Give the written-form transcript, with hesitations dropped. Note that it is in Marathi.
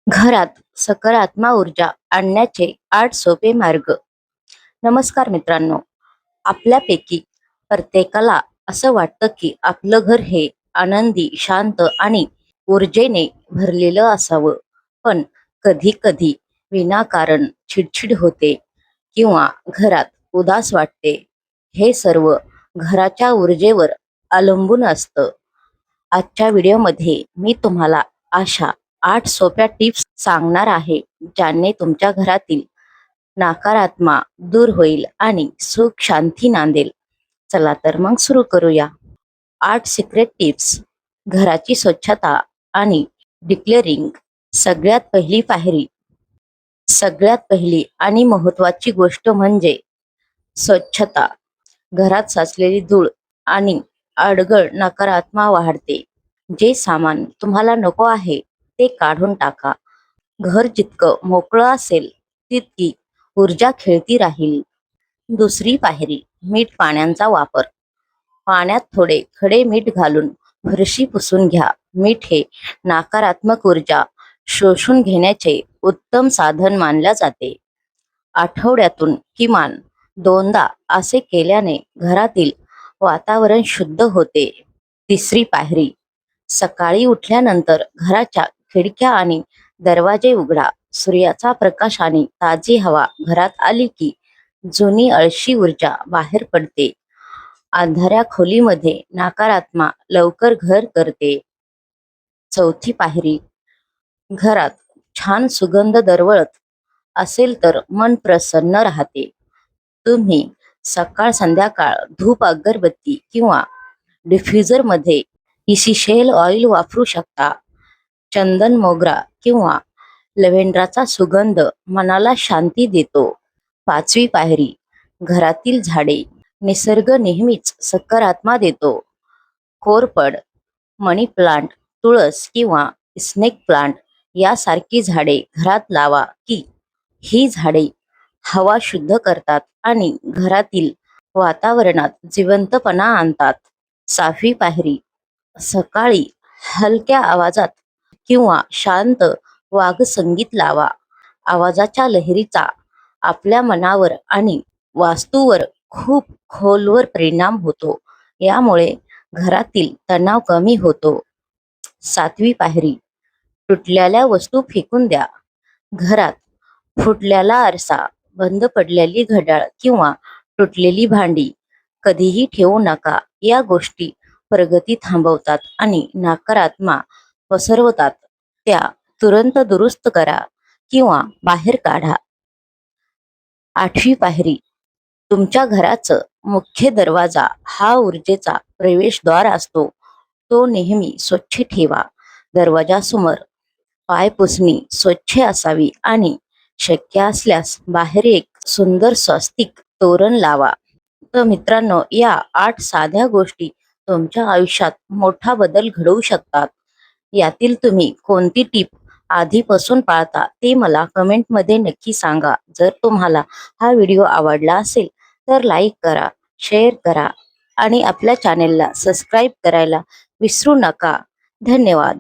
घरात सकारात्मक ऊर्जा आणण्याचे 8 सोपे मार्ग. नमस्कार मित्रांनो, आपल्यापैकी प्रत्येकाला असं वाटतं की आपलं घर हे आनंदी, शांत आणि ऊर्जेने भरलेलं असावं. पण कधी-कधी विनाकारण चिडचिड होते किंवा घरात उदास वाटते. हे सर्व घराच्या ऊर्जेवर अवलंबून असतं. आजच्या व्हिडिओमध्ये मी तुम्हाला अशा 8 सोप्या टिप्स सांगणार आहे, ज्याने तुमच्या घरातील नकारात्मक दूर होईल आणि सुख शांती नांदेल. चला तर मग सुरू करूया. 8 सिक्रेट टिप्स. घराची स्वच्छता आणि डिक्लेअरिंग. सगळ्यात पहिली पायरी. सगळ्यात पहिली आणि महत्त्वाची गोष्ट म्हणजे स्वच्छता. घरात साचलेली धूळ आणि अडगळ नकारात्मक वाढते. जे सामान तुम्हाला नको आहे ते काढून टाका. घर जितकं मोकळं असेल तितकी ऊर्जा खेळती राहील. दुसरी पायरी, मीठ पाण्याचा वापर. पाण्यात थोडे खडे मीठ घालून फरशी पुसून घ्या. मीठ हे नकारात्मक ऊर्जा शोषून घेण्याचे उत्तम साधन मानले जाते. आठवड्यातून किमान 2दा असे केल्याने घरातील वातावरण शुद्ध होते. तिसरी पायरी, सकाळी उठल्यानंतर घराच्या खिडक्या आणि दरवाजे उघडा. सूर्याचा प्रकाश आणि ताजी हवा घरात आली की जुनी आळशी ऊर्जा बाहेर पडते. अंधाऱ्या खोलीमध्ये नकारात्मक लवकर घर करते. चौथी पायरी, घरात छान सुगंध दरवळत असेल तर मन प्रसन्न राहते. तुम्ही सकाळ संध्याकाळ धूप अगरबत्ती किंवा डिफ्युजरमध्ये इसेन्शियल ऑइल वापरू शकता. चंदन, मोगरा किंवा लव्हेंडरचा सुगंध मनाला शांती देतो. पाचवी पायरी, घरातील झाडे. निसर्ग नेहमीच सकारात्मक देतो. कोरफड, मनी प्लांट, तुळस किंवा स्नेक प्लांट यासारखी झाडे घरात लावा की ही झाडे हवा शुद्ध करतात आणि घरातील वातावरणात जिवंतपणा आणतात. सहावी पायरी, सकाळी हलक्या आवाजात किंवा शांत वाघसंगीत लावा. आवाजाच्या लहरीचा आपल्या मनावर आणि वास्तूवर खूप खोलवर परिणाम होतो. यामुळे घरातील तणाव कमी होतो. सातवी पायरी, तुटलेल्या वस्तू फेकून द्या. घरात फुटलेला आरसा, बंद पडलेली घड्याळ किंवा तुटलेली भांडी कधीही ठेवू नका. या गोष्टी प्रगती थांबवतात आणि नकारात्मक पसरवतात. त्या तुरंत दुरुस्त करा किंवा बाहेर काढा. आठवी पायरी, तुमच्या घराचं मुख्य दरवाजा हा ऊर्जेचा प्रवेशद्वार असतो. तो नेहमी स्वच्छ ठेवा. दरवाजासमोर पायपुसणी स्वच्छ असावी आणि शक्य असल्यास बाहेर एक सुंदर स्वस्तिक तोरण लावा. तर मित्रांनो, या 8 साध्या गोष्टी तुमच्या आयुष्यात मोठा बदल घडवू शकतात. यातील तुम्ही कोणती टीप आधीपासून पाळता ते मला कमेंटमध्ये नक्की सांगा. जर तुम्हाला हा व्हिडिओ आवडला असेल तर लाईक करा, शेअर करा आणि आपल्या चॅनेलला सबस्क्राईब करायला विसरू नका. धन्यवाद.